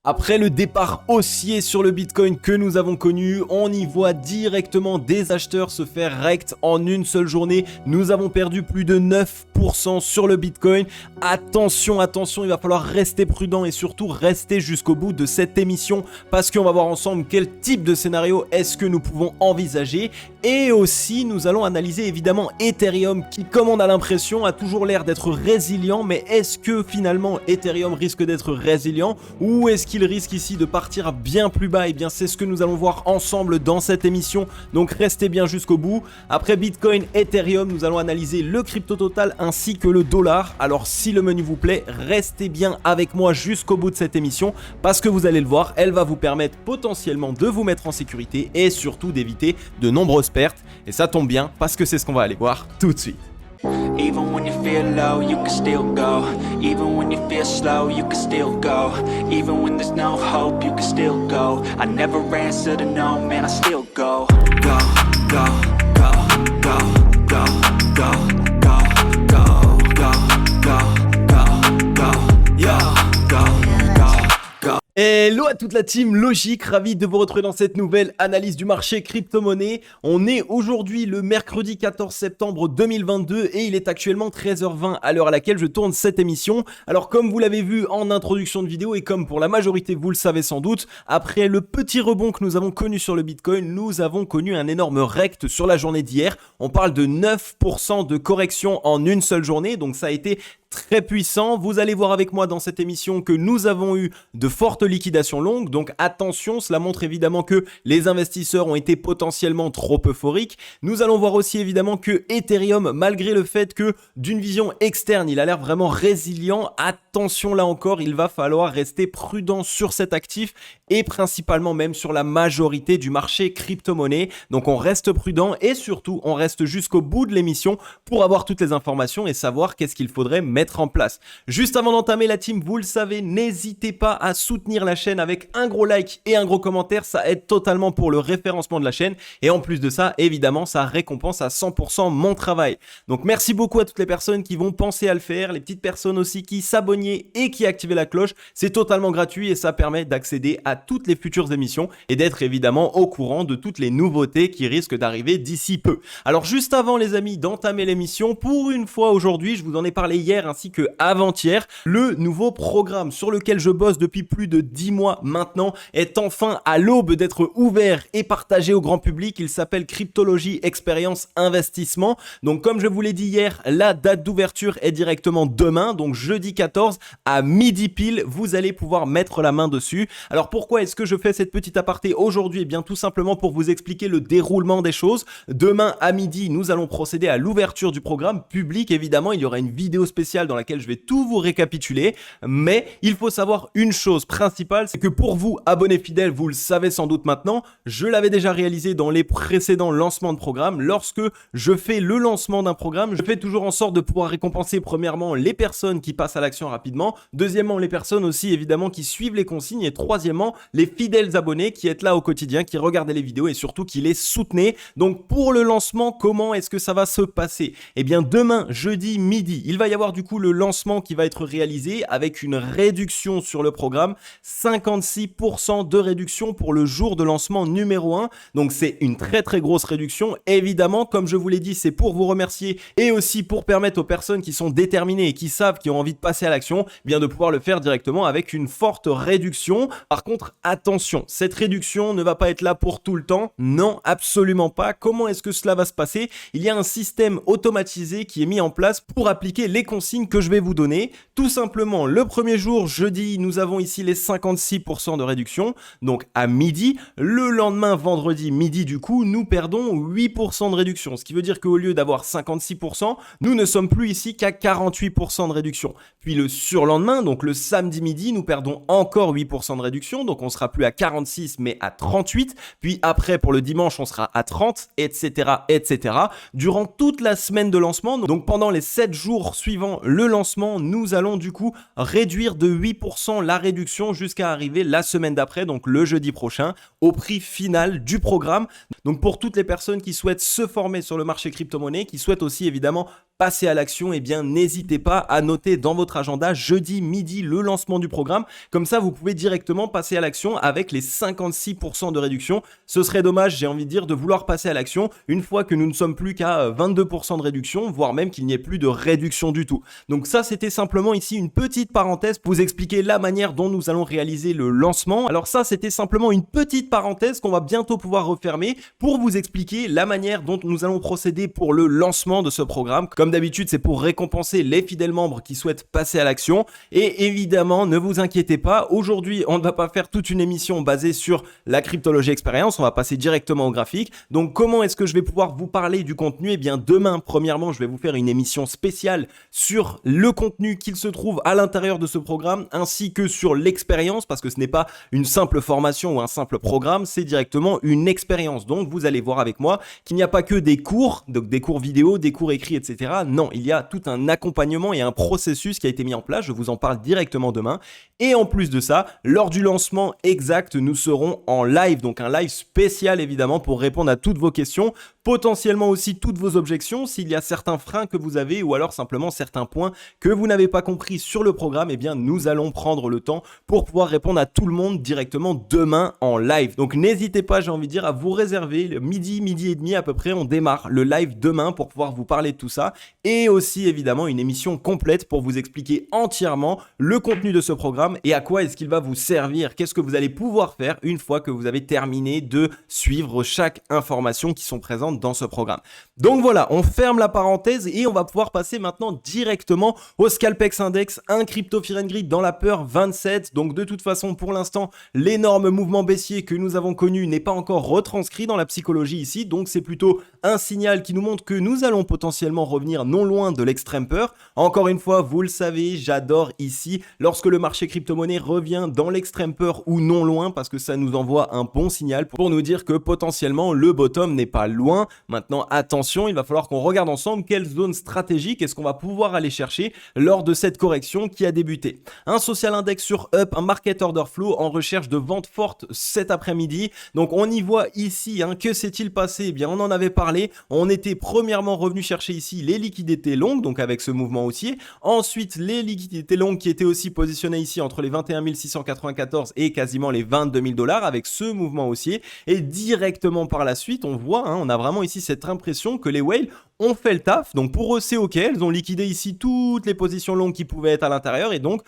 Après le départ haussier sur le Bitcoin que nous avons connu, on y voit directement des acheteurs se faire rect en une seule journée. Nous avons perdu plus de 9% sur le Bitcoin. Attention, attention, il va falloir rester prudent et surtout rester jusqu'au bout de cette émission parce qu'on va voir ensemble quel type de scénario est-ce que nous pouvons envisager. Et aussi, nous allons analyser évidemment Ethereum qui, comme on a l'impression, a toujours l'air d'être résilient. Mais est-ce que finalement Ethereum risque d'être résilient ou est-ce qu'il risque ici de partir bien plus bas? Et bien c'est ce que nous allons voir ensemble dans cette émission, donc restez bien jusqu'au bout. Après Bitcoin, Ethereum, nous allons analyser le crypto total ainsi que le dollar. Alors si le menu vous plaît, restez bien avec moi jusqu'au bout de cette émission parce que vous allez le voir, elle va vous permettre potentiellement de vous mettre en sécurité et surtout d'éviter de nombreuses pertes. Et ça tombe bien parce que c'est ce qu'on va aller voir tout de suite. Even when you feel low, you can still go. Even when you feel slow, you can still go. Even when there's no hope, you can still go. I never answer to no, man, I still go. Go, go, go, go, go, go, go, go, go, go, go, go, yeah, go, go, go. Hello à toute la team Logique, ravi de vous retrouver dans cette nouvelle analyse du marché crypto-monnaie. On est aujourd'hui le mercredi 14 septembre 2022 et il est actuellement 13h20 à l'heure à laquelle je tourne cette émission. Alors comme vous l'avez vu en introduction de vidéo et comme pour la majorité vous le savez sans doute, après le petit rebond que nous avons connu sur le Bitcoin, nous avons connu un énorme rect sur la journée d'hier. On parle de 9% de correction en une seule journée, donc ça a été très puissant. Vous allez voir avec moi dans cette émission que nous avons eu de fortes liquidations longues, donc attention, cela montre évidemment que les investisseurs ont été potentiellement trop euphoriques. Nous allons voir aussi évidemment que Ethereum, malgré le fait que d'une vision externe, il a l'air vraiment résilient, attention là encore, il va falloir rester prudent sur cet actif et principalement même sur la majorité du marché crypto-monnaie. Donc on reste prudent et surtout on reste jusqu'au bout de l'émission pour avoir toutes les informations et savoir qu'est-ce qu'il faudrait mettre en place. Juste avant d'entamer la team, vous le savez, n'hésitez pas à soutenir la chaîne avec un gros like et un gros commentaire, ça aide totalement pour le référencement de la chaîne et en plus de ça, évidemment, ça récompense à 100% mon travail. Donc merci beaucoup à toutes les personnes qui vont penser à le faire, les petites personnes aussi qui s'abonnaient et qui activaient la cloche, c'est totalement gratuit et ça permet d'accéder à toutes les futures émissions et d'être évidemment au courant de toutes les nouveautés qui risquent d'arriver d'ici peu. Alors juste avant les amis d'entamer l'émission, pour une fois aujourd'hui, je vous en ai parlé hier ainsi que avant-hier, le nouveau programme sur lequel je bosse depuis plus de 10 mois maintenant est enfin à l'aube d'être ouvert et partagé au grand public. Il s'appelle Cryptologie Expérience Investissement. Donc comme je vous l'ai dit hier, la date d'ouverture est directement demain, donc jeudi 14 à midi pile, vous allez pouvoir mettre la main dessus. Alors pourquoi est-ce que je fais cette petite aparté aujourd'hui? Eh bien tout simplement pour vous expliquer le déroulement des choses. Demain à midi, nous allons procéder à l'ouverture du programme public. Évidemment, il y aura une vidéo spéciale dans laquelle je vais tout vous récapituler, mais il faut savoir une chose principale, c'est que pour vous, abonnés fidèles, vous le savez sans doute maintenant, je l'avais déjà réalisé dans les précédents lancements de programme. Lorsque je fais le lancement d'un programme, je fais toujours en sorte de pouvoir récompenser premièrement les personnes qui passent à l'action rapidement, deuxièmement les personnes aussi évidemment qui suivent les consignes et troisièmement les fidèles abonnés qui êtes là au quotidien, qui regardent les vidéos et surtout qui les soutenez. Donc pour le lancement, comment est-ce que ça va se passer? Eh bien demain, jeudi midi, il va y avoir du coup le lancement qui va être réalisé avec une réduction sur le programme, 56% de réduction pour le jour de lancement numéro 1. Donc c'est une très très grosse réduction. Évidemment, comme je vous l'ai dit, c'est pour vous remercier et aussi pour permettre aux personnes qui sont déterminées et qui savent, qui ont envie de passer à l'action, bien de pouvoir le faire directement avec une forte réduction. Par contre, attention, cette réduction ne va pas être là pour tout le temps. Non, absolument pas. Comment est-ce que cela va se passer? Il y a un système automatisé qui est mis en place pour appliquer les consignes que je vais vous donner. Tout simplement, le premier jour, jeudi, nous avons ici les 56% de réduction, donc à midi. Le lendemain, vendredi, midi, du coup, nous perdons 8% de réduction. Ce qui veut dire qu'au lieu d'avoir 56%, nous ne sommes plus ici qu'à 48% de réduction. Puis le surlendemain, donc le samedi midi, nous perdons encore 8% de réduction, donc on sera plus à 46 mais à 38. Puis après, pour le dimanche, on sera à 30, etc., etc. Durant toute la semaine de lancement, donc pendant les 7 jours suivant le lancement, nous allons du coup réduire de 8% la réduction jusqu'à arriver la semaine d'après, donc le jeudi prochain, au prix final du programme. Donc pour toutes les personnes qui souhaitent se former sur le marché crypto-monnaie, qui souhaitent aussi évidemment passer à l'action, eh bien n'hésitez pas à noter dans votre agenda jeudi midi le lancement du programme. Comme ça, vous pouvez directement passer à l'action avec les 56% de réduction. Ce serait dommage, j'ai envie de dire, de vouloir passer à l'action une fois que nous ne sommes plus qu'à 22% de réduction, voire même qu'il n'y ait plus de réduction du tout. Donc ça, c'était simplement ici une petite parenthèse pour vous expliquer la manière dont nous allons réaliser le lancement. Alors ça, c'était simplement une petite parenthèse qu'on va bientôt pouvoir refermer pour vous expliquer la manière dont nous allons procéder pour le lancement de ce programme. Comme d'habitude, c'est pour récompenser les fidèles membres qui souhaitent passer à l'action. Et évidemment, ne vous inquiétez pas, aujourd'hui, on ne va pas faire toute une émission basée sur la cryptologie expérience, on va passer directement au graphique. Donc comment est-ce que je vais pouvoir vous parler du contenu? Eh bien demain, premièrement, je vais vous faire une émission spéciale sur le contenu qu'il se trouve à l'intérieur de ce programme, ainsi que sur l'expérience, parce que ce n'est pas une simple formation ou un simple programme, c'est directement une expérience. Donc vous allez voir avec moi qu'il n'y a pas que des cours, donc des cours vidéo, des cours écrits, etc. Non, il y a tout un accompagnement et un processus qui a été mis en place, je vous en parle directement demain. Et en plus de ça, lors du lancement exact, nous serons en live, donc un live spécial évidemment pour répondre à toutes vos questions, potentiellement aussi toutes vos objections, s'il y a certains freins que vous avez ou alors simplement certains points que vous n'avez pas compris sur le programme, eh bien nous allons prendre le temps pour pouvoir répondre à tout le monde directement demain en live. Donc n'hésitez pas, j'ai envie de dire, à vous réserver le midi et demi à peu près, on démarre le live demain pour pouvoir vous parler de tout ça et aussi évidemment une émission complète pour vous expliquer entièrement le contenu de ce programme et à quoi est-ce qu'il va vous servir, qu'est-ce que vous allez pouvoir faire une fois que vous avez terminé de suivre chaque information qui sont présentes dans ce programme. Donc voilà, on ferme la parenthèse et on va pouvoir passer maintenant directement au Scalpex Index, un crypto Fear and Greed dans la peur 27. Donc de toute façon, pour l'instant, l'énorme mouvement baissier que nous avons connu n'est pas encore retranscrit dans la psychologie ici, donc c'est plutôt un signal qui nous montre que nous allons potentiellement revenir non loin de l'extrême peur. Encore une fois, vous le savez, j'adore ici lorsque le marché crypto-monnaie revient dans l'extrême peur ou non loin, parce que ça nous envoie un bon signal pour nous dire que potentiellement le bottom n'est pas loin. Maintenant, attention, il va falloir qu'on regarde ensemble quelle zone stratégique est-ce qu'on va pouvoir aller chercher lors de cette correction qui a débuté. Un social index sur Up, un market order flow en recherche de vente forte cet après-midi. Donc on y voit ici, que s'est-il passé? Eh bien on en avait parlé, on était premièrement revenu chercher ici les liquidités longues, donc avec ce mouvement haussier. Ensuite les liquidités longues qui étaient aussi positionnées ici entre les 21 694 et quasiment les 22 000 $ avec ce mouvement haussier. Et directement par la suite, on voit, on a vraiment ici cette impression que les whales ont fait le taf. Donc pour eux c'est ok, elles ont liquidé ici toutes les positions longues qui pouvaient être à l'intérieur et donc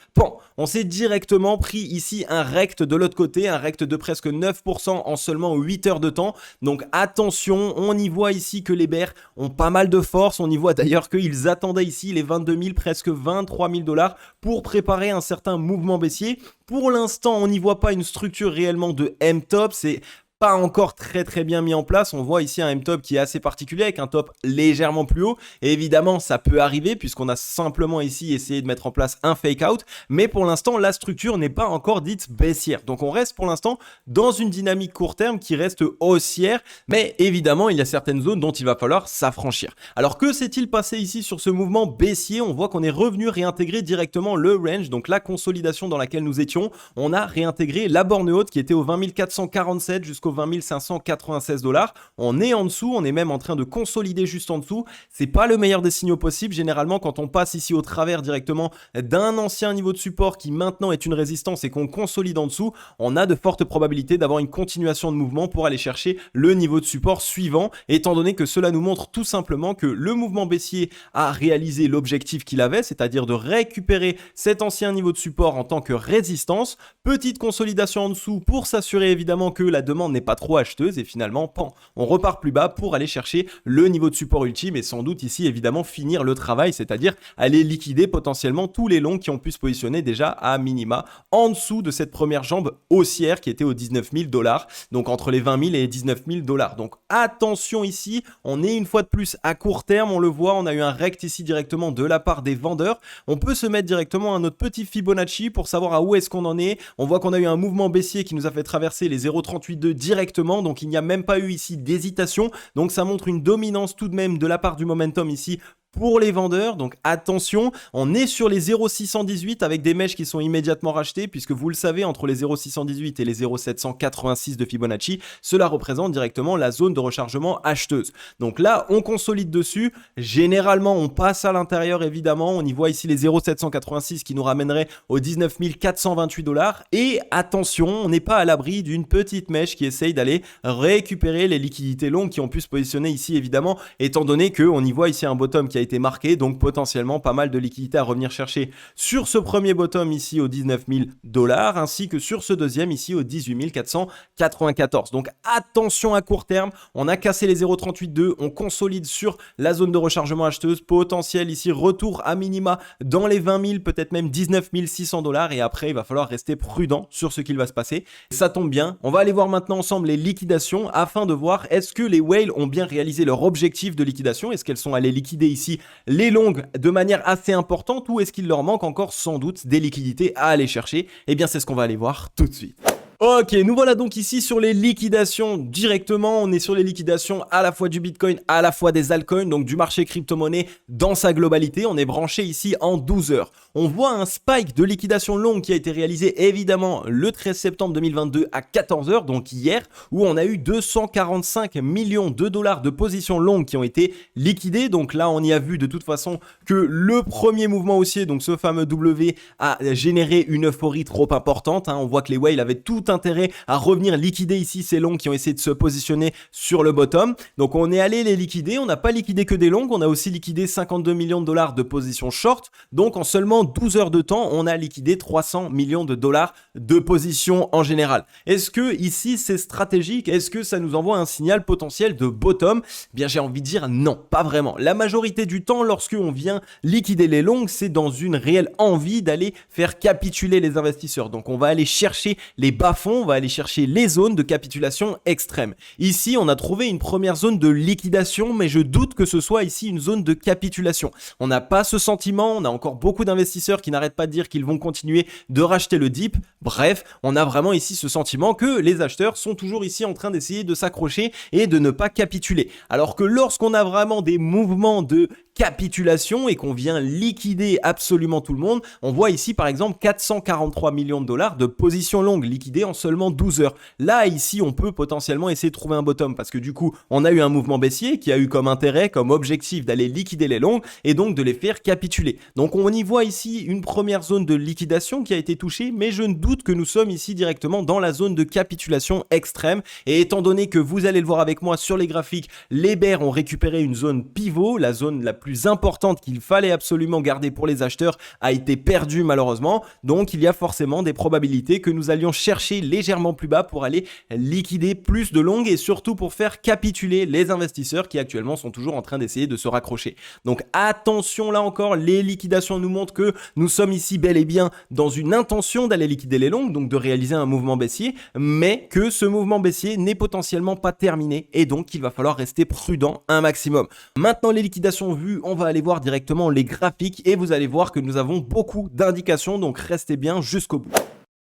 on s'est directement pris ici un rect de l'autre côté, un rect de presque 9% en seulement 8 heures de temps. Donc attention, on y voit ici que les bears ont pas mal de force, on y voit d'ailleurs qu'ils attendaient ici les 22 000, presque 23 000 $ pour préparer un certain mouvement baissier. Pour l'instant, on n'y voit pas une structure réellement de M-top, c'est pas encore très bien mis en place. On voit ici un M-top qui est assez particulier avec un top légèrement plus haut et évidemment ça peut arriver puisqu'on a simplement ici essayé de mettre en place un fake out, mais pour l'instant la structure n'est pas encore dite baissière. Donc on reste pour l'instant dans une dynamique court terme qui reste haussière, mais évidemment il y a certaines zones dont il va falloir s'affranchir. Alors que s'est-il passé ici sur ce mouvement baissier? On voit qu'on est revenu réintégrer directement le range, donc la consolidation dans laquelle nous étions. On a réintégré la borne haute qui était au 20 447 jusqu'au 20 596 $. On est en dessous, on est même en train de consolider juste en dessous. C'est pas le meilleur des signaux possibles. Généralement, quand on passe ici au travers directement d'un ancien niveau de support qui maintenant est une résistance et qu'on consolide en dessous, on a de fortes probabilités d'avoir une continuation de mouvement pour aller chercher le niveau de support suivant, étant donné que cela nous montre tout simplement que le mouvement baissier a réalisé l'objectif qu'il avait, c'est-à-dire de récupérer cet ancien niveau de support en tant que résistance. Petite consolidation en dessous pour s'assurer évidemment que la demande n'est pas trop acheteuse et finalement on repart plus bas pour aller chercher le niveau de support ultime et sans doute ici évidemment finir le travail, c'est-à-dire aller liquider potentiellement tous les longs qui ont pu se positionner déjà à minima en dessous de cette première jambe haussière qui était aux 19 000 $, donc entre les 20 000 et 19 000 $. Donc attention ici, on est une fois de plus à court terme, on le voit, on a eu un rect ici directement de la part des vendeurs. On peut se mettre directement à notre petit Fibonacci pour savoir à où est-ce qu'on en est. On voit qu'on a eu un mouvement baissier qui nous a fait traverser les 0,382 directement, donc il n'y a même pas eu ici d'hésitation, donc ça montre une dominance tout de même de la part du momentum ici pour les vendeurs. Donc attention, on est sur les 0,618 avec des mèches qui sont immédiatement rachetées, puisque vous le savez, entre les 0,618 et les 0,786 de Fibonacci, cela représente directement la zone de rechargement acheteuse. Donc là, on consolide dessus. Généralement, on passe à l'intérieur, évidemment. On y voit ici les 0,786 qui nous ramèneraient aux 19 428 $. Et attention, on n'est pas à l'abri d'une petite mèche qui essaye d'aller récupérer les liquidités longues qui ont pu se positionner ici, évidemment, étant donné qu'on y voit ici un bottom qui a été marqué, donc potentiellement pas mal de liquidités à revenir chercher sur ce premier bottom ici aux 19 000 $, ainsi que sur ce deuxième ici aux 18 494. Donc attention à court terme, on a cassé les 0,382, on consolide sur la zone de rechargement acheteuse, potentiel ici retour à minima dans les 20 000, peut-être même 19 600 $, et après il va falloir rester prudent sur ce qu'il va se passer. Ça tombe bien, on va aller voir maintenant ensemble les liquidations afin de voir est-ce que les whales ont bien réalisé leur objectif de liquidation, est-ce qu'elles sont allées liquider ici les longues de manière assez importante, ou est-ce qu'il leur manque encore sans doute des liquidités à aller chercher? Eh bien c'est ce qu'on va aller voir tout de suite. Ok, nous voilà donc ici sur les liquidations directement. On est sur les liquidations à la fois du Bitcoin, à la fois des altcoins, donc du marché crypto-monnaie dans sa globalité. On est branché ici en 12 heures. On voit un spike de liquidation longue qui a été réalisé évidemment le 13 septembre 2022 à 14 heures, donc hier, où on a eu 245 millions de dollars de positions longues qui ont été liquidées. Donc là, on y a vu de toute façon que le premier mouvement haussier, donc ce fameux W, a généré une euphorie trop importante. On voit que les whales avaient tout intérêt à revenir liquider ici ces longues qui ont essayé de se positionner sur le bottom. Donc on est allé les liquider, on n'a pas liquidé que des longues, on a aussi liquidé 52 millions de dollars de positions short. Donc en seulement 12 heures de temps, on a liquidé 300 millions de dollars de positions en général. Est-ce que ici c'est stratégique? Est-ce que ça nous envoie un signal potentiel de bottom? Bien, j'ai envie de dire non, pas vraiment. La majorité du temps, lorsque on vient liquider les longues, c'est dans une réelle envie d'aller faire capituler les investisseurs. Donc on va aller chercher les bas on va aller chercher les zones de capitulation extrême. Ici, on a trouvé une première zone de liquidation, mais je doute que ce soit ici une zone de capitulation. On n'a pas ce sentiment, on a encore beaucoup d'investisseurs qui n'arrêtent pas de dire qu'ils vont continuer de racheter le dip. Bref, on a vraiment ici ce sentiment que les acheteurs sont toujours ici en train d'essayer de s'accrocher et de ne pas capituler. Alors que lorsqu'on a vraiment des mouvements de capitulation et qu'on vient liquider absolument tout le monde, on voit ici par exemple 443 millions de dollars de positions longues liquidées en seulement 12 heures. Là, ici, on peut potentiellement essayer de trouver un bottom parce que du coup, on a eu un mouvement baissier qui a eu comme intérêt, comme objectif d'aller liquider les longues et donc de les faire capituler. Donc, on y voit ici une première zone de liquidation qui a été touchée, mais je ne doute que nous sommes ici directement dans la zone de capitulation extrême. Et étant donné que vous allez le voir avec moi sur les graphiques, les bears ont récupéré une zone pivot, la zone la plus importante qu'il fallait absolument garder pour les acheteurs a été perdue malheureusement. Donc, il y a forcément des probabilités que nous allions chercher légèrement plus bas pour aller liquider plus de longues et surtout pour faire capituler les investisseurs qui actuellement sont toujours en train d'essayer de se raccrocher. Donc attention, là encore, les liquidations nous montrent que nous sommes ici bel et bien dans une intention d'aller liquider les longues, donc de réaliser un mouvement baissier, mais que ce mouvement baissier n'est potentiellement pas terminé et donc il va falloir rester prudent un maximum. Maintenant les liquidations vues, on va aller voir directement les graphiques et vous allez voir que nous avons beaucoup d'indications, donc restez bien jusqu'au bout.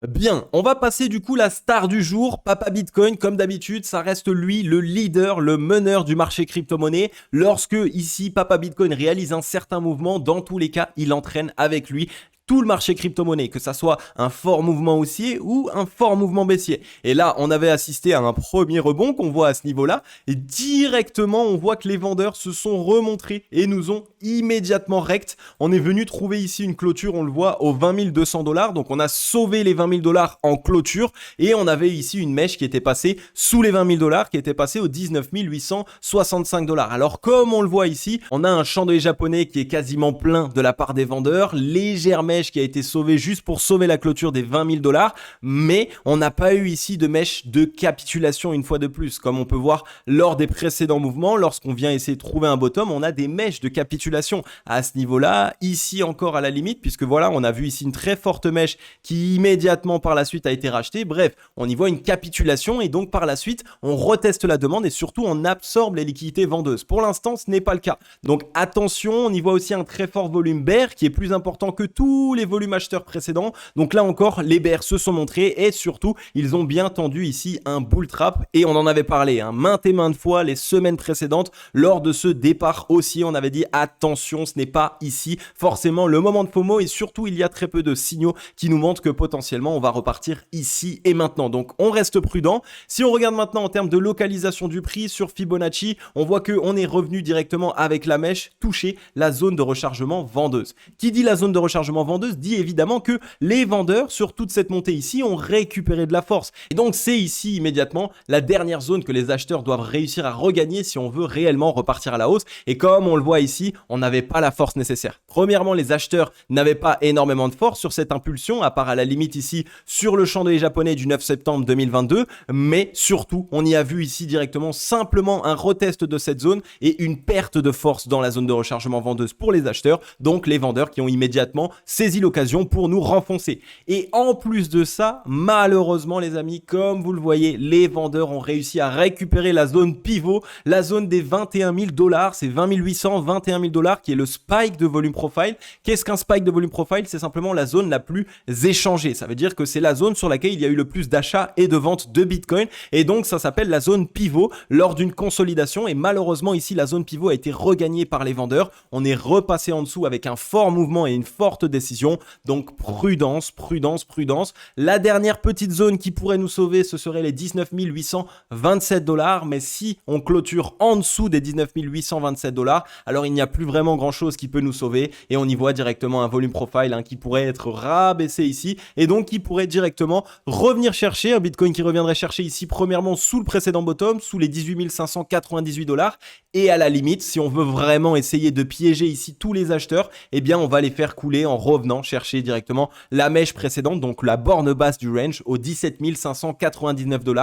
Bien, on va passer du coup la star du jour, Papa Bitcoin. Comme d'habitude, ça reste lui le leader, le meneur du marché crypto-monnaie. Lorsque ici Papa Bitcoin réalise un certain mouvement, dans tous les cas, il entraîne avec lui tout le marché crypto-monnaie, que ça soit un fort mouvement haussier ou un fort mouvement baissier. Et là, on avait assisté à un premier rebond qu'on voit à ce niveau-là. Et directement, on voit que les vendeurs se sont remontrés et nous ont immédiatement rect. On est venu trouver ici une clôture, on le voit, aux 20 200 $. Donc, on a sauvé les 20 000 $ en clôture. Et on avait ici une mèche qui était passée sous les 20 000 $, qui était passée aux 19 865 $. Alors, comme on le voit ici, on a un chandelier japonais qui est quasiment plein de la part des vendeurs, légèrement qui a été sauvée juste pour sauver la clôture des 20 000 $, mais on n'a pas eu ici de mèche de capitulation une fois de plus. Comme on peut voir lors des précédents mouvements, lorsqu'on vient essayer de trouver un bottom, on a des mèches de capitulation à ce niveau-là, ici encore à la limite, puisque voilà, on a vu ici une très forte mèche qui immédiatement par la suite a été rachetée. Bref, on y voit une capitulation et donc par la suite, on reteste la demande et surtout on absorbe les liquidités vendeuses. Pour l'instant, ce n'est pas le cas. Donc attention, on y voit aussi un très fort volume bear qui est plus important que tout tous les volumes acheteurs précédents. Donc là encore, les bears se sont montrés et surtout, ils ont bien tendu ici un bull trap et on en avait parlé maintes et maintes fois les semaines précédentes lors de ce départ haussier. On avait dit attention, ce n'est pas ici forcément le moment de FOMO et surtout, il y a très peu de signaux qui nous montrent que potentiellement, on va repartir ici et maintenant. Donc, on reste prudent. Si on regarde maintenant en termes de localisation du prix sur Fibonacci, on voit qu'on est revenu directement avec la mèche toucher la zone de rechargement vendeuse. Qui dit la zone de rechargement vendeuse dit évidemment que les vendeurs sur toute cette montée ici ont récupéré de la force. Et donc c'est ici immédiatement la dernière zone que les acheteurs doivent réussir à regagner si on veut réellement repartir à la hausse. Et comme on le voit ici, on n'avait pas la force nécessaire. Premièrement, les acheteurs n'avaient pas énormément de force sur cette impulsion, à part à la limite ici sur le chandelier japonais du 9 septembre 2022. Mais surtout, on y a vu ici directement simplement un retest de cette zone et une perte de force dans la zone de rechargement vendeuse pour les acheteurs, donc les vendeurs qui ont immédiatement saisi l'occasion pour nous renfoncer. Et en plus de ça, malheureusement les amis, comme vous le voyez, les vendeurs ont réussi à récupérer la zone pivot, la zone des 21 000 $, c'est 20 800, 21 000 $ qui est le spike de volume profile. Qu'est-ce qu'un spike de volume profile? C'est simplement la zone la plus échangée. Ça veut dire que c'est la zone sur laquelle il y a eu le plus d'achats et de ventes de Bitcoin et donc ça s'appelle la zone pivot lors d'une consolidation et malheureusement ici la zone pivot a été regagnée par les vendeurs. On est repassé en dessous avec un fort mouvement et une forte décision. Donc prudence, prudence, prudence. La dernière petite zone qui pourrait nous sauver, ce serait les 19 827 $. Mais si on clôture en dessous des 19 827 $, alors il n'y a plus vraiment grand chose qui peut nous sauver et on y voit directement un volume profile qui pourrait être rabaissé ici et donc qui pourrait directement revenir chercher un Bitcoin qui reviendrait chercher ici premièrement sous le précédent bottom, sous les 18 598 $ et à la limite, si on veut vraiment essayer de piéger ici tous les acheteurs, eh bien on va les faire couler en revenant chercher directement la mèche précédente, donc la borne basse du range aux 17 599 $.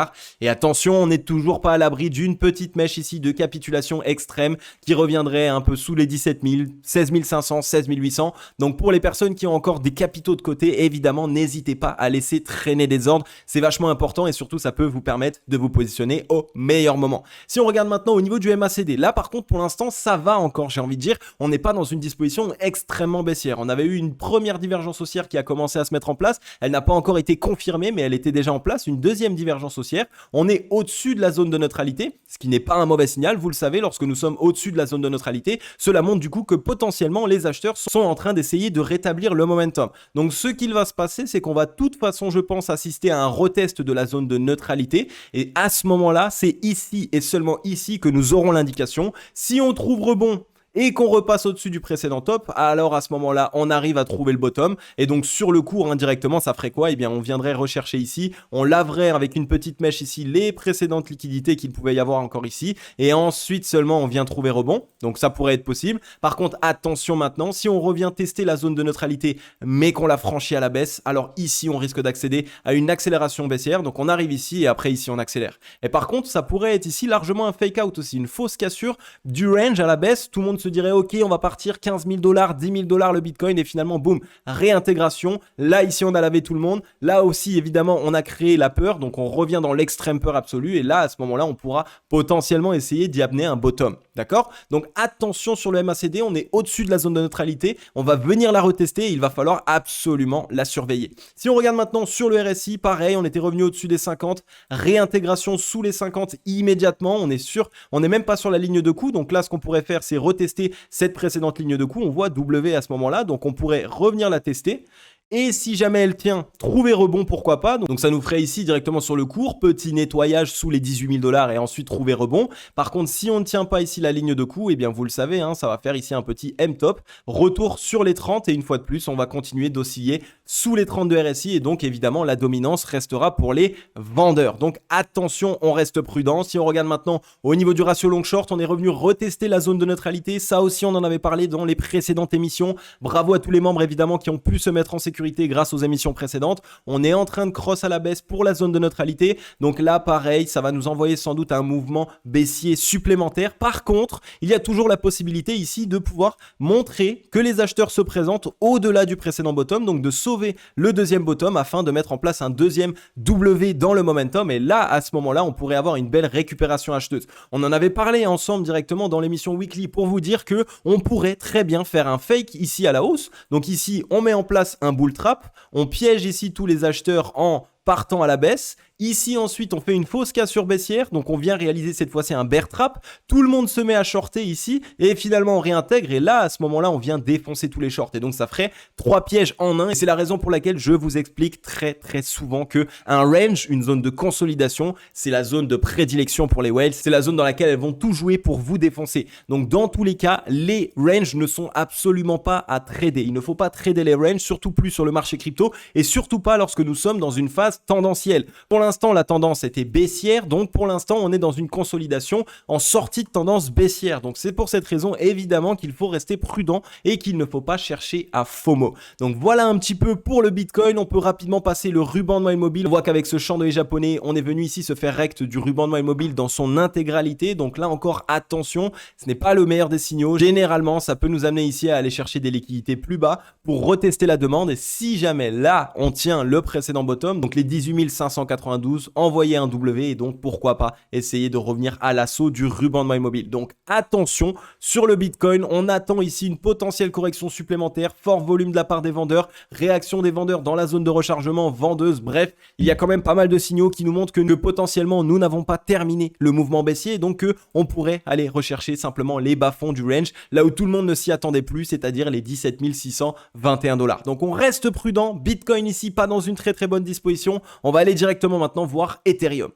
Et attention, on n'est toujours pas à l'abri d'une petite mèche ici de capitulation extrême qui reviendrait un peu sous les 17 000, 16 500, 16 800. Donc pour les personnes qui ont encore des capitaux de côté, évidemment, n'hésitez pas à laisser traîner des ordres. C'est vachement important et surtout, ça peut vous permettre de vous positionner au meilleur moment. Si on regarde maintenant au niveau du MACD, là par contre, pour l'instant, ça va encore, j'ai envie de dire. On n'est pas dans une disposition extrêmement baissière. On avait eu une première divergence haussière qui a commencé à se mettre en place. Elle n'a pas encore été confirmée, mais elle était déjà en place. Une deuxième divergence haussière. On est au-dessus de la zone de neutralité, ce qui n'est pas un mauvais signal. Vous le savez, lorsque nous sommes au-dessus de la zone de neutralité, cela montre du coup que potentiellement les acheteurs sont en train d'essayer de rétablir le momentum. Donc ce qu'il va se passer, c'est qu'on va de toute façon, je pense, assister à un retest de la zone de neutralité. Et à ce moment-là, c'est ici et seulement ici que nous aurons l'indication. Si on trouve rebond et qu'on repasse au-dessus du précédent top, alors à ce moment-là, on arrive à trouver le bottom. Et donc sur le cours, indirectement, ça ferait quoi? Eh bien, on viendrait rechercher ici, on laverait avec une petite mèche ici les précédentes liquidités qu'il pouvait y avoir encore ici. Et ensuite seulement, on vient trouver rebond. Donc ça pourrait être possible. Par contre, attention maintenant, si on revient tester la zone de neutralité, mais qu'on la franchit à la baisse, alors ici, on risque d'accéder à une accélération baissière. Donc on arrive ici et après ici, on accélère. Et par contre, ça pourrait être ici largement un fake out aussi, une fausse cassure du range à la baisse. Tout le monde se dirait ok, on va partir 15 000 $, 10 000 $ le Bitcoin et finalement boum, réintégration. Là ici on a lavé tout le monde, là aussi évidemment on a créé la peur, donc on revient dans l'extrême peur absolue et là à ce moment-là on pourra potentiellement essayer d'y amener un bottom, d'accord? Donc attention sur le MACD, on est au-dessus de la zone de neutralité, on va venir la retester et il va falloir absolument la surveiller. Si on regarde maintenant sur le RSI, pareil, on était revenu au-dessus des 50, réintégration sous les 50 immédiatement, on est sûr, on n'est même pas sur la ligne de coup, donc là ce qu'on pourrait faire c'est retester cette précédente ligne de coup, on voit W à ce moment-là, donc on pourrait revenir la tester. Et si jamais elle tient, trouver rebond, pourquoi pas. Donc ça nous ferait ici directement sur le cours, petit nettoyage sous les 18 000 $ et ensuite trouver rebond. Par contre, si on ne tient pas ici la ligne de coup, eh bien vous le savez, ça va faire ici un petit M-top, retour sur les 30 et une fois de plus, on va continuer d'osciller sous les 30 de RSI et donc évidemment la dominance restera pour les vendeurs. Donc attention, on reste prudent. Si on regarde maintenant au niveau du ratio long short, on est revenu retester la zone de neutralité. Ça aussi, on en avait parlé dans les précédentes émissions. Bravo à tous les membres évidemment qui ont pu se mettre en sécurité sécurité grâce aux émissions précédentes. On est en train de cross à la baisse pour la zone de neutralité. Donc là, pareil, ça va nous envoyer sans doute un mouvement baissier supplémentaire. Par contre, il y a toujours la possibilité ici de pouvoir montrer que les acheteurs se présentent au-delà du précédent bottom, donc de sauver le deuxième bottom afin de mettre en place un deuxième W dans le momentum. Et là, à ce moment-là, on pourrait avoir une belle récupération acheteuse. On en avait parlé ensemble directement dans l'émission Weekly pour vous dire que on pourrait très bien faire un fake ici à la hausse. Donc ici, on met en place un bull trap, on piège ici tous les acheteurs en partant à la baisse. Ici, ensuite, on fait une fausse cassure baissière. Donc, on vient réaliser cette fois-ci un bear trap. Tout le monde se met à shorter ici. Et finalement, on réintègre. Et là, à ce moment-là, on vient défoncer tous les shorts. Et donc, ça ferait 3 pièges en un. Et c'est la raison pour laquelle je vous explique très, très souvent que un range, une zone de consolidation, c'est la zone de prédilection pour les whales. C'est la zone dans laquelle elles vont tout jouer pour vous défoncer. Donc, dans tous les cas, les ranges ne sont absolument pas à trader. Il ne faut pas trader les ranges, surtout plus sur le marché crypto. Et surtout pas lorsque nous sommes dans une phase tendancielle. Pour l'instant, la tendance était baissière, donc pour l'instant, on est dans une consolidation en sortie de tendance baissière. Donc c'est pour cette raison, évidemment, qu'il faut rester prudent et qu'il ne faut pas chercher à FOMO. Donc voilà un petit peu pour le Bitcoin. On peut rapidement passer le ruban de noix immobile. On voit qu'avec ce chandelier japonais, on est venu ici se faire rect du ruban de noix immobile dans son intégralité. Donc là encore, attention, ce n'est pas le meilleur des signaux. Généralement, ça peut nous amener ici à aller chercher des liquidités plus bas pour retester la demande. Et si jamais là, on tient le précédent bottom, donc les 18 592, envoyer un W et donc pourquoi pas essayer de revenir à l'assaut du ruban de noix immobile. Donc attention sur le Bitcoin, on attend ici une potentielle correction supplémentaire, fort volume de la part des vendeurs, réaction des vendeurs dans la zone de rechargement vendeuse. Bref, il y a quand même pas mal de signaux qui nous montrent que potentiellement nous n'avons pas terminé le mouvement baissier et donc que on pourrait aller rechercher simplement les bas-fonds du range, là où tout le monde ne s'y attendait plus, c'est-à-dire les 17 621 $. Donc on reste prudent, Bitcoin ici pas dans une très bonne disposition. On va aller directement maintenant voir Ethereum.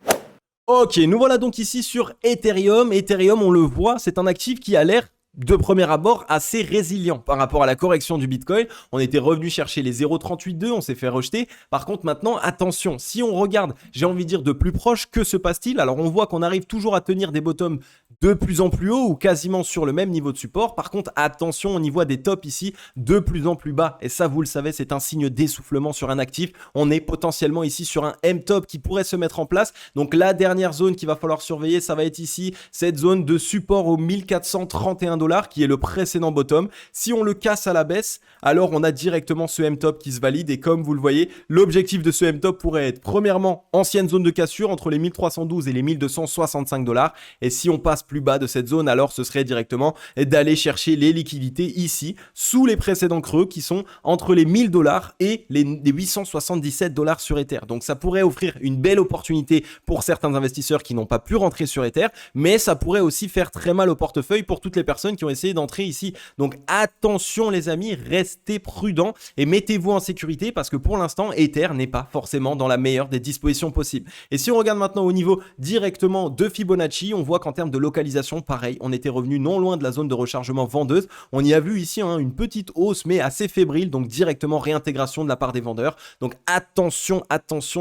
Ok, nous voilà donc ici sur Ethereum. Ethereum, on le voit, c'est un actif qui a l'air de premier abord assez résilient par rapport à la correction du Bitcoin. On était revenu chercher les 0,382, on s'est fait rejeter. Par contre maintenant, attention, si on regarde, j'ai envie de dire de plus proche, que se passe-t-il? Alors on voit qu'on arrive toujours à tenir des bottoms de plus en plus haut ou quasiment sur le même niveau de support. Par contre, attention, on y voit des tops ici de plus en plus bas. Et ça, vous le savez, c'est un signe d'essoufflement sur un actif. On est potentiellement ici sur un M-top qui pourrait se mettre en place. Donc la dernière zone qu'il va falloir surveiller, ça va être ici, cette zone de support aux 1431 $, qui est le précédent bottom. Si on le casse à la baisse, alors on a directement ce M-top qui se valide. Et comme vous le voyez, l'objectif de ce M-top pourrait être premièrement ancienne zone de cassure entre les 1312 et les 1265 $. Et si on passe plus bas de cette zone, alors ce serait directement d'aller chercher les liquidités ici, sous les précédents creux qui sont entre les 1000 $ et les 877 $ sur Ether. Donc ça pourrait offrir une belle opportunité pour certains investisseurs qui n'ont pas pu rentrer sur Ether, mais ça pourrait aussi faire très mal au portefeuille pour toutes les personnes qui ont essayé d'entrer ici. Donc attention les amis, restez prudents et mettez-vous en sécurité parce que pour l'instant, Ether n'est pas forcément dans la meilleure des dispositions possibles. Et si on regarde maintenant au niveau directement de Fibonacci, on voit qu'en termes de localisation, pareil, on était revenu non loin de la zone de rechargement vendeuse. On y a vu ici une petite hausse mais assez fébrile, donc directement réintégration de la part des vendeurs. Donc attention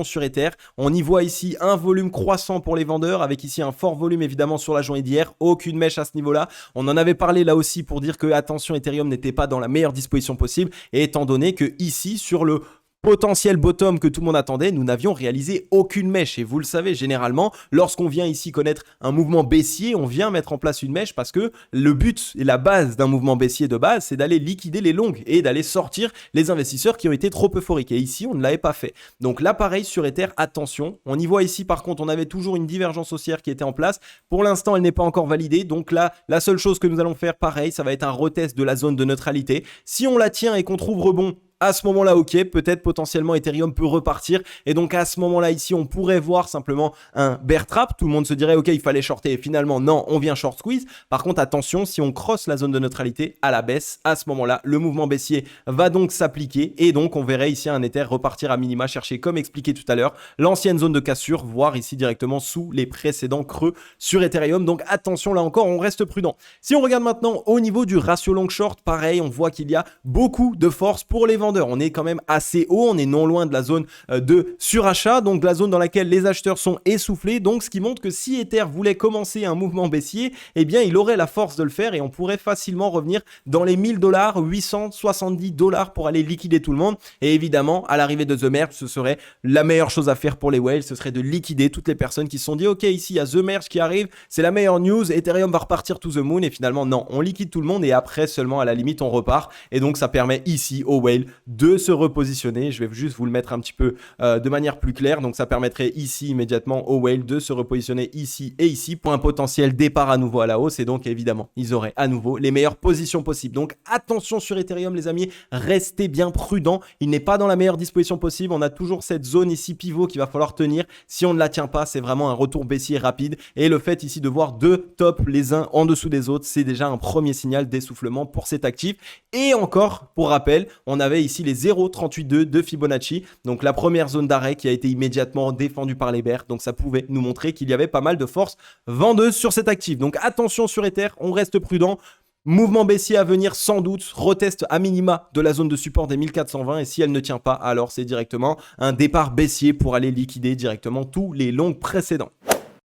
sur Ether. On y voit ici un volume croissant pour les vendeurs avec ici un fort volume évidemment sur la journée d'hier. Aucune mèche à ce niveau-là. On en avait parlé là aussi pour dire que attention, Ethereum n'était pas dans la meilleure disposition possible et étant donné que ici sur le potentiel bottom que tout le monde attendait, nous n'avions réalisé aucune mèche. Et vous le savez, généralement, lorsqu'on vient ici connaître un mouvement baissier, on vient mettre en place une mèche parce que le but et la base d'un mouvement baissier de base, c'est d'aller liquider les longues et d'aller sortir les investisseurs qui ont été trop euphoriques. Et ici, on ne l'avait pas fait. Donc là, pareil, sur Ether, attention. On y voit ici, par contre, on avait toujours une divergence haussière qui était en place. Pour l'instant, elle n'est pas encore validée. Donc là, la seule chose que nous allons faire, pareil, ça va être un retest de la zone de neutralité. Si on la tient et qu'on trouve rebond, à ce moment-là, ok, peut-être potentiellement Ethereum peut repartir. Et donc à ce moment-là, ici, on pourrait voir simplement un bear trap. Tout le monde se dirait, ok, il fallait shorter. Et finalement, non, on vient short squeeze. Par contre, attention, si on crosse la zone de neutralité à la baisse, à ce moment-là, le mouvement baissier va donc s'appliquer. Et donc, on verrait ici un Ether repartir à minima, chercher, comme expliqué tout à l'heure, l'ancienne zone de cassure, voire ici directement sous les précédents creux sur Ethereum. Donc attention, là encore, on reste prudent. Si on regarde maintenant au niveau du ratio long short, pareil, on voit qu'il y a beaucoup de force pour les vendeurs vendeurs. On est quand même assez haut, on est non loin de la zone de surachat, donc la zone dans laquelle les acheteurs sont essoufflés, donc ce qui montre que si Ether voulait commencer un mouvement baissier, eh bien il aurait la force de le faire et on pourrait facilement revenir dans les $1000, 870 $ pour aller liquider tout le monde. Et évidemment, à l'arrivée de The Merge, ce serait la meilleure chose à faire pour les whales, ce serait de liquider toutes les personnes qui se sont dit ok, ici il y a The Merge qui arrive, c'est la meilleure news, Ethereum va repartir to the moon, et finalement non, on liquide tout le monde et après seulement à la limite on repart. Et donc ça permet ici aux whales de se repositionner. Je vais juste vous le mettre un petit peu de manière plus claire. Donc ça permettrait ici immédiatement aux whales de se repositionner ici et ici pour un potentiel départ à nouveau à la hausse, et donc évidemment ils auraient à nouveau les meilleures positions possibles. Donc attention sur Ethereum les amis, restez bien prudents, il n'est pas dans la meilleure disposition possible, on a toujours cette zone ici pivot qu'il va falloir tenir. Si on ne la tient pas, c'est vraiment un retour baissier rapide, et le fait ici de voir deux tops les uns en dessous des autres, c'est déjà un premier signal d'essoufflement pour cet actif. Et encore, pour rappel, on avait ici les 0,382 de Fibonacci, donc la première zone d'arrêt qui a été immédiatement défendue par les bears, donc ça pouvait nous montrer qu'il y avait pas mal de force vendeuse sur cet actif. Donc attention sur Ether, on reste prudent. Mouvement baissier à venir sans doute, retest à minima de la zone de support des 1420, et si elle ne tient pas, alors c'est directement un départ baissier pour aller liquider directement tous les longs précédents.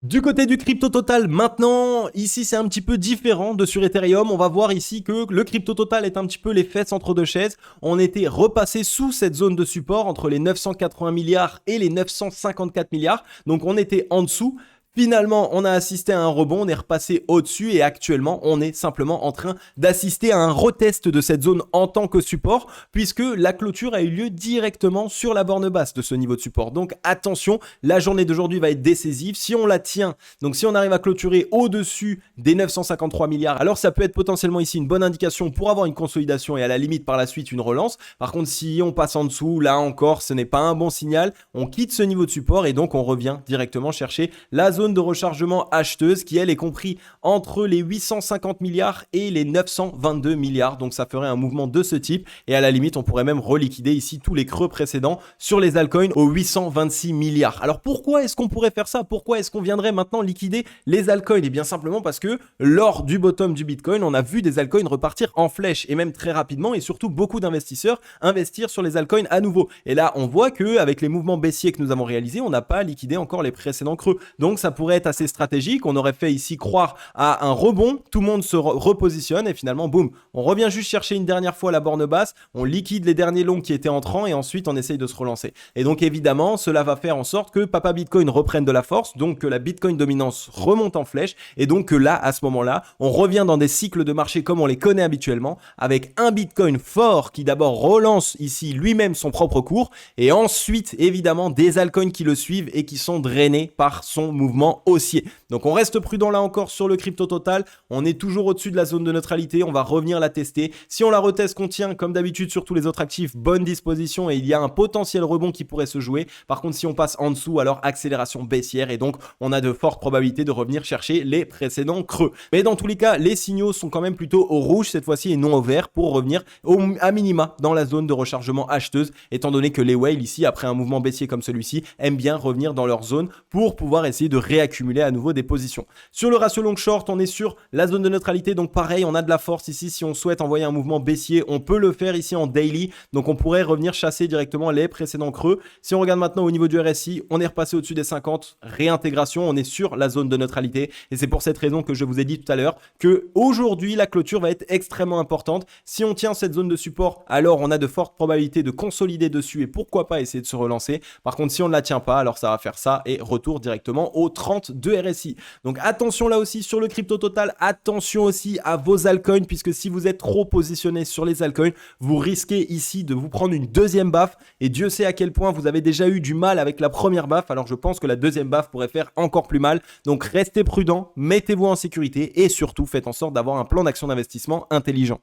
Du côté du crypto total maintenant, ici c'est un petit peu différent de sur Ethereum. On va voir ici que le crypto total est un petit peu les fesses entre deux chaises. On était repassé sous cette zone de support entre les 980 milliards et les 954 milliards. Donc on était en dessous. Finalement, on a assisté à un rebond, on est repassé au-dessus et actuellement, on est simplement en train d'assister à un retest de cette zone en tant que support, puisque la clôture a eu lieu directement sur la borne basse de ce niveau de support. Donc attention, la journée d'aujourd'hui va être décisive. Si on la tient, donc si on arrive à clôturer au-dessus des 953 milliards, alors ça peut être potentiellement ici une bonne indication pour avoir une consolidation et à la limite par la suite une relance. Par contre, si on passe en dessous, là encore, ce n'est pas un bon signal. On quitte ce niveau de support et donc on revient directement chercher la zone de rechargement acheteuse qui elle est compris entre les 850 milliards et les 922 milliards, donc ça ferait un mouvement de ce type et à la limite on pourrait même reliquider ici tous les creux précédents sur les altcoins aux 826 milliards. Alors pourquoi est-ce qu'on pourrait faire ça? Pourquoi est-ce qu'on viendrait maintenant liquider les altcoins? Et bien simplement parce que lors du bottom du Bitcoin, on a vu des altcoins repartir en flèche et même très rapidement, et surtout beaucoup d'investisseurs investir sur les altcoins à nouveau. Et là on voit que avec les mouvements baissiers que nous avons réalisés, on n'a pas liquidé encore les précédents creux, donc ça pourrait être assez stratégique. On aurait fait ici croire à un rebond, tout le monde se repositionne et finalement boum, on revient juste chercher une dernière fois la borne basse, on liquide les derniers longs qui étaient entrants et ensuite on essaye de se relancer. Et donc évidemment cela va faire en sorte que Papa Bitcoin reprenne de la force, donc que la Bitcoin dominance remonte en flèche, et donc que là à ce moment-là on revient dans des cycles de marché comme on les connaît habituellement, avec un Bitcoin fort qui d'abord relance ici lui-même son propre cours, et ensuite évidemment des altcoins qui le suivent et qui sont drainés par son mouvement haussier. Donc on reste prudent là encore sur le crypto total, on est toujours au-dessus de la zone de neutralité, on va revenir la tester. Si on la reteste, qu'on tient comme d'habitude sur tous les autres actifs, bonne disposition et il y a un potentiel rebond qui pourrait se jouer. Par contre si on passe en dessous, alors accélération baissière et donc on a de fortes probabilités de revenir chercher les précédents creux. Mais dans tous les cas, les signaux sont quand même plutôt au rouge cette fois-ci et non au vert pour revenir à minima dans la zone de rechargement acheteuse, étant donné que les whales ici, après un mouvement baissier comme celui-ci, aiment bien revenir dans leur zone pour pouvoir essayer de réaccumuler à nouveau des positions. Sur le ratio long short, on est sur la zone de neutralité, donc pareil, on a de la force ici. Si on souhaite envoyer un mouvement baissier, on peut le faire ici en daily, donc on pourrait revenir chasser directement les précédents creux. Si on regarde maintenant au niveau du RSI, on est repassé au-dessus des 50, réintégration, on est sur la zone de neutralité et c'est pour cette raison que je vous ai dit tout à l'heure que aujourd'hui la clôture va être extrêmement importante. Si on tient cette zone de support, alors on a de fortes probabilités de consolider dessus et pourquoi pas essayer de se relancer. Par contre, si on ne la tient pas, alors ça va faire ça et retour directement au 30 de RSI. Donc attention là aussi sur le crypto total, attention aussi à vos altcoins, puisque si vous êtes trop positionné sur les altcoins, vous risquez ici de vous prendre une deuxième baffe, et Dieu sait à quel point vous avez déjà eu du mal avec la première baffe, alors je pense que la deuxième baffe pourrait faire encore plus mal. Donc restez prudent, mettez-vous en sécurité et surtout faites en sorte d'avoir un plan d'action d'investissement intelligent.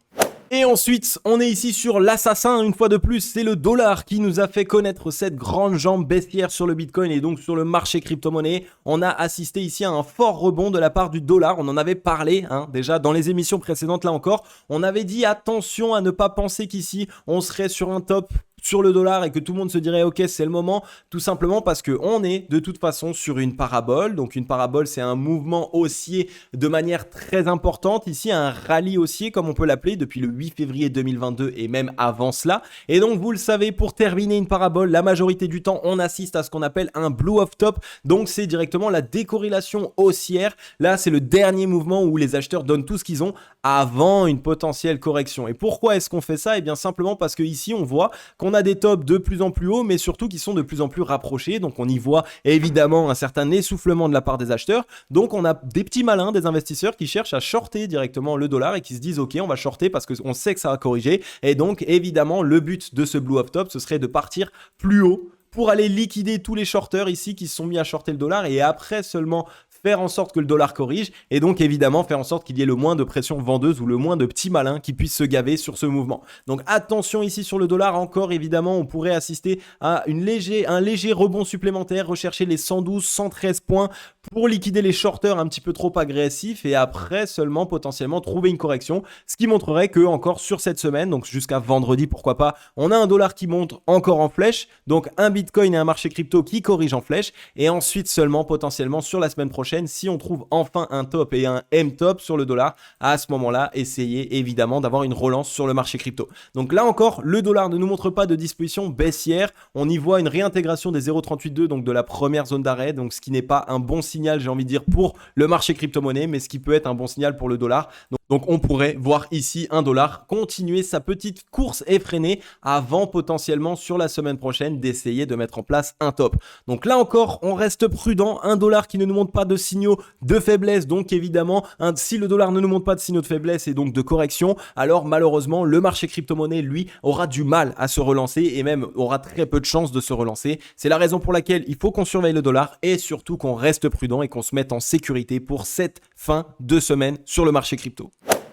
Et ensuite, on est ici sur l'assassin, une fois de plus, c'est le dollar qui nous a fait connaître cette grande jambe baissière sur le Bitcoin et donc sur le marché crypto-monnaie. On a assisté ici à un fort rebond de la part du dollar, on en avait parlé déjà dans les émissions précédentes là encore. On avait dit attention à ne pas penser qu'ici on serait sur un top sur le dollar et que tout le monde se dirait ok c'est le moment, tout simplement parce que on est de toute façon sur une parabole. Donc une parabole c'est un mouvement haussier de manière très importante, ici un rallye haussier comme on peut l'appeler depuis le 8 février 2022 et même avant cela. Et donc vous le savez, pour terminer une parabole, la majorité du temps on assiste à ce qu'on appelle un blue off top, donc c'est directement la décorrélation haussière. Là c'est le dernier mouvement où les acheteurs donnent tout ce qu'ils ont avant une potentielle correction. Et pourquoi est-ce qu'on fait ça? Et bien simplement parce que ici on voit qu'on a des tops de plus en plus hauts, mais surtout qui sont de plus en plus rapprochés. Donc on y voit évidemment un certain essoufflement de la part des acheteurs. Donc on a des petits malins, des investisseurs qui cherchent à shorter directement le dollar et qui se disent ok on va shorter parce qu'on sait que ça va corriger. Et donc évidemment le but de ce blue off top ce serait de partir plus haut pour aller liquider tous les shorters ici qui se sont mis à shorter le dollar et après seulement faire en sorte que le dollar corrige et donc évidemment faire en sorte qu'il y ait le moins de pression vendeuse ou le moins de petits malins qui puissent se gaver sur ce mouvement. Donc attention ici sur le dollar, encore évidemment on pourrait assister à un léger rebond supplémentaire, rechercher les 112, 113 points pour liquider les shorters un petit peu trop agressifs et après seulement potentiellement trouver une correction, ce qui montrerait que encore sur cette semaine, donc jusqu'à vendredi pourquoi pas, on a un dollar qui monte encore en flèche, donc un bitcoin et un marché crypto qui corrige en flèche et ensuite seulement potentiellement sur la semaine prochaine, si on trouve enfin un top et un M-top sur le dollar, à ce moment-là, essayez évidemment d'avoir une relance sur le marché crypto. Donc là encore, le dollar ne nous montre pas de disposition baissière. On y voit une réintégration des 0,382, donc de la première zone d'arrêt, donc ce qui n'est pas un bon signal, j'ai envie de dire, pour le marché crypto-monnaie, mais ce qui peut être un bon signal pour le dollar. Donc on pourrait voir ici un dollar continuer sa petite course effrénée avant potentiellement sur la semaine prochaine d'essayer de mettre en place un top. Donc là encore, on reste prudent. Un dollar qui ne nous montre pas de signaux de faiblesse, donc évidemment, si le dollar ne nous montre pas de signaux de faiblesse et donc de correction, alors malheureusement, le marché crypto-monnaie, lui, aura du mal à se relancer et même aura très peu de chances de se relancer. C'est la raison pour laquelle il faut qu'on surveille le dollar et surtout qu'on reste prudent et qu'on se mette en sécurité pour cette fin de semaine sur le marché crypto.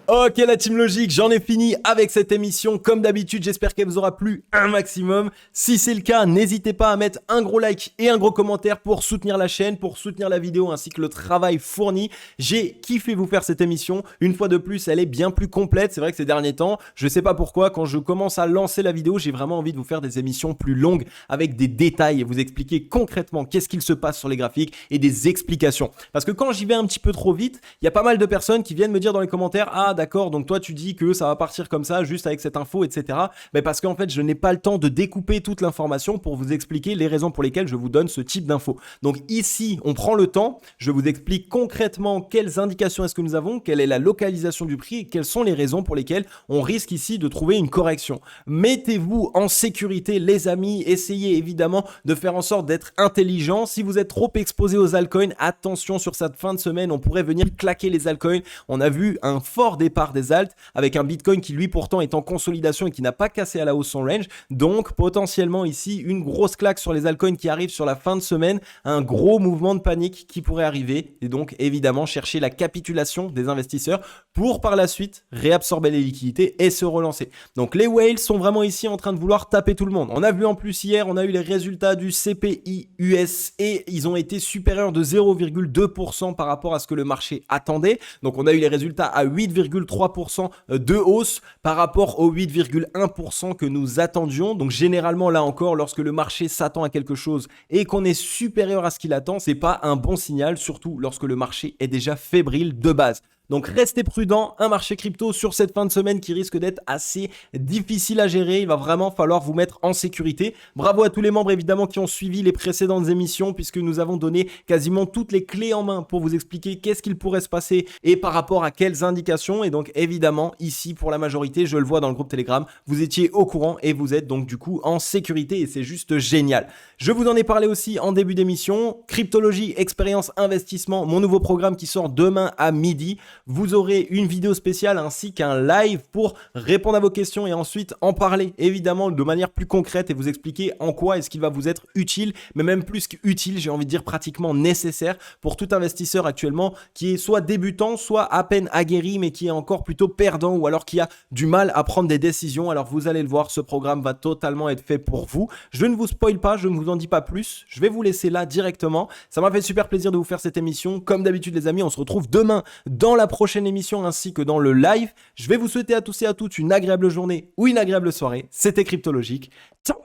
Ok la team logique, j'en ai fini avec cette émission. Comme d'habitude, j'espère qu'elle vous aura plu un maximum. Si c'est le cas, n'hésitez pas à mettre un gros like et un gros commentaire pour soutenir la chaîne, pour soutenir la vidéo ainsi que le travail fourni. J'ai kiffé vous faire cette émission. Une fois de plus, elle est bien plus complète. C'est vrai que ces derniers temps, je sais pas pourquoi, quand je commence à lancer la vidéo, j'ai vraiment envie de vous faire des émissions plus longues avec des détails et vous expliquer concrètement qu'est-ce qu'il se passe sur les graphiques et des explications. Parce que quand j'y vais un petit peu trop vite, il y a pas mal de personnes qui viennent me dire dans les commentaires « Ah d'accord, donc toi tu dis que ça va partir comme ça juste avec cette info, etc. » Mais parce qu'en fait je n'ai pas le temps de découper toute l'information pour vous expliquer les raisons pour lesquelles je vous donne ce type d'infos. Donc ici on prend le temps, je vous explique concrètement quelles indications est-ce que nous avons, quelle est la localisation du prix et quelles sont les raisons pour lesquelles on risque ici de trouver une correction. Mettez-vous en sécurité les amis, essayez évidemment de faire en sorte d'être intelligent. Si vous êtes trop exposé aux altcoins, attention sur cette fin de semaine, on pourrait venir claquer les altcoins. On a vu un fort départ des alts avec un Bitcoin qui lui pourtant est en consolidation et qui n'a pas cassé à la hausse son range. Donc potentiellement ici une grosse claque sur les altcoins qui arrive sur la fin de semaine, un gros mouvement de panique qui pourrait arriver et donc évidemment chercher la capitulation des investisseurs pour par la suite réabsorber les liquidités et se relancer. Donc les whales sont vraiment ici en train de vouloir taper tout le monde. On a vu en plus hier, on a eu les résultats du CPI US et ils ont été supérieurs de 0,2% par rapport à ce que le marché attendait. Donc on a eu les résultats à 8,3% de hausse par rapport aux 8,1% que nous attendions. Donc généralement là encore, lorsque le marché s'attend à quelque chose et qu'on est supérieur à ce qu'il attend, c'est pas un bon signal, surtout lorsque le marché est déjà fébrile de base. Donc restez prudents, un marché crypto sur cette fin de semaine qui risque d'être assez difficile à gérer. Il va vraiment falloir vous mettre en sécurité. Bravo à tous les membres évidemment qui ont suivi les précédentes émissions puisque nous avons donné quasiment toutes les clés en main pour vous expliquer qu'est-ce qu'il pourrait se passer et par rapport à quelles indications. Et donc évidemment ici pour la majorité, je le vois dans le groupe Telegram, vous étiez au courant et vous êtes donc du coup en sécurité et c'est juste génial. Je vous en ai parlé aussi en début d'émission. Cryptologie, expérience, investissement, mon nouveau programme qui sort demain à midi. Vous aurez une vidéo spéciale ainsi qu'un live pour répondre à vos questions et ensuite en parler évidemment de manière plus concrète et vous expliquer en quoi est-ce qu'il va vous être utile, mais même plus qu'utile, j'ai envie de dire pratiquement nécessaire pour tout investisseur actuellement qui est soit débutant, soit à peine aguerri, mais qui est encore plutôt perdant ou alors qui a du mal à prendre des décisions. Alors vous allez le voir, ce programme va totalement être fait pour vous. Je ne vous spoil pas, je ne vous en dis pas plus. Je vais vous laisser là directement. Ça m'a fait super plaisir de vous faire cette émission. Comme d'habitude les amis, on se retrouve demain dans la prochaine émission ainsi que dans le live. Je vais vous souhaiter à tous et à toutes une agréable journée ou une agréable soirée. C'était Cryptologique. Ciao.